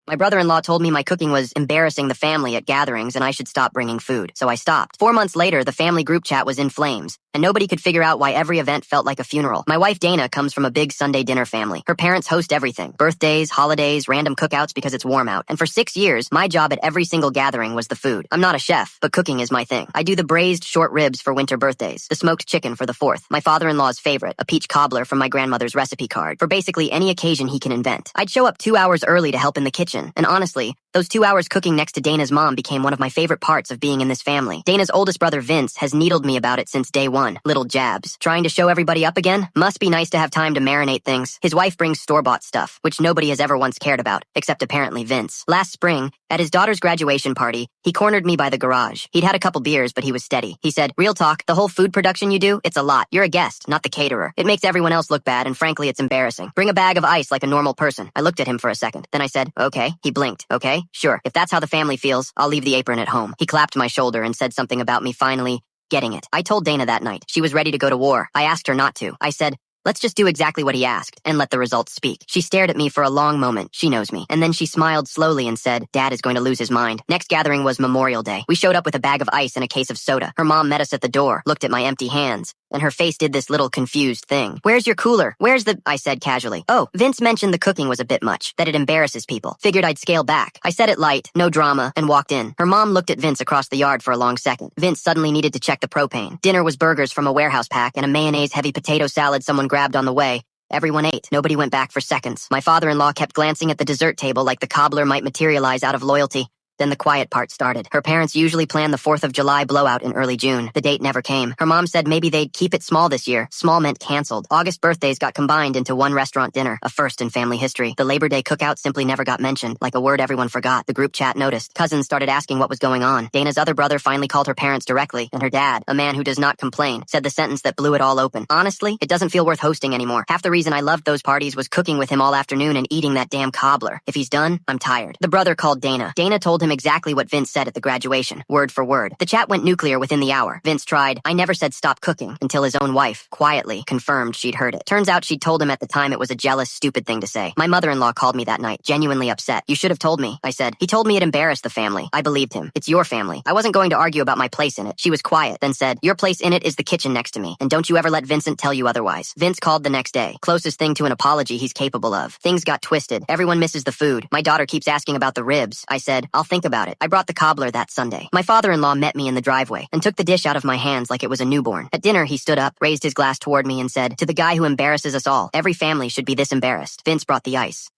My brother-in-law told me my cooking was embarrassing the family at gatherings and I should stop bringing food, so I stopped. 4 months later, the family group chat was in flames, and nobody could figure out why every event felt like a funeral. My wife Dana comes from a big Sunday dinner family. Her parents host everything: birthdays, holidays, random cookouts because it's warm out. And for 6 years, my job at every single gathering was the food. I'm not a chef, but cooking is my thing. I do the braised short ribs for winter birthdays, the smoked chicken for the 4th, my father-in-law's favorite, a peach cobbler from my grandmother's recipe card, for basically any occasion he can invent. I'd show up 2 hours early to help in the kitchen, and honestly, those 2 hours cooking next to Dana's mom became one of my favorite parts of being in this family. Dana's oldest brother Vince has needled me about it since day one. Little jabs. Trying to show everybody up again? Must be nice to have time to marinate things. His wife brings store-bought stuff, which nobody has ever once cared about, except apparently Vince. Last spring, at his daughter's graduation party, he cornered me by the garage. He'd had a couple beers, but he was steady. He said, "Real talk, the whole food production you do, it's a lot. You're a guest, not the caterer. It makes everyone else look bad, and frankly, it's embarrassing. Bring a bag of ice like a normal person." I looked at him for a second. Then I said, "Okay." He blinked. "Okay, sure. If that's how the family feels, I'll leave the apron at home." He clapped my shoulder and said something about me finally getting it. I told Dana that night. She was ready to go to war. I asked her not to. I said, "Let's just do exactly what he asked and let the results speak." She stared at me for a long moment. She knows me. And then she smiled slowly and said, "Dad is going to lose his mind." Next gathering was Memorial Day. We showed up with a bag of ice and a case of soda. Her mom met us at the door, looked at my empty hands, and her face did this little confused thing. "Where's your cooler? Where's the—" I said casually. "Oh, Vince mentioned the cooking was a bit much, that it embarrasses people. Figured I'd scale back." I said it light, no drama, and walked in. Her mom looked at Vince across the yard for a long second. Vince suddenly needed to check the propane. Dinner was burgers from a warehouse pack and a mayonnaise-heavy potato salad someone grabbed on the way. Everyone ate. Nobody went back for seconds. My father-in-law kept glancing at the dessert table like the cobbler might materialize out of loyalty. Then the quiet part started. Her parents usually plan the 4th of July blowout in early June. The date never came. Her mom said maybe they'd keep it small this year. Small meant canceled. August birthdays got combined into one restaurant dinner, a first in family history. The Labor Day cookout simply never got mentioned, like a word everyone forgot. The group chat noticed. Cousins started asking what was going on. Dana's other brother finally called her parents directly, and her dad, a man who does not complain, said the sentence that blew it all open. "Honestly, it doesn't feel worth hosting anymore. Half the reason I loved those parties was cooking with him all afternoon and eating that damn cobbler. If he's done, I'm tired." The brother called Dana. Dana told him exactly what Vince said at the graduation, word for word. The chat went nuclear within the hour. Vince tried, "I never said stop cooking," until his own wife, quietly, confirmed she'd heard it. Turns out she'd told him at the time it was a jealous, stupid thing to say. My mother-in-law called me that night, genuinely upset. "You should have told me," I said. "He told me it embarrassed the family." I believed him. "It's your family." I wasn't going to argue about my place in it. She was quiet, then said, "Your place in it is the kitchen next to me, and don't you ever let Vincent tell you otherwise." Vince called the next day. Closest thing to an apology he's capable of. Things got twisted. Everyone misses the food. My daughter keeps asking about the ribs. I said, "I'll think about it." I brought the cobbler that Sunday. My father-in-law met me in the driveway and took the dish out of my hands like it was a newborn. At dinner, he stood up, raised his glass toward me and said, "To the guy who embarrasses us all, every family should be this embarrassed." Vince brought the ice.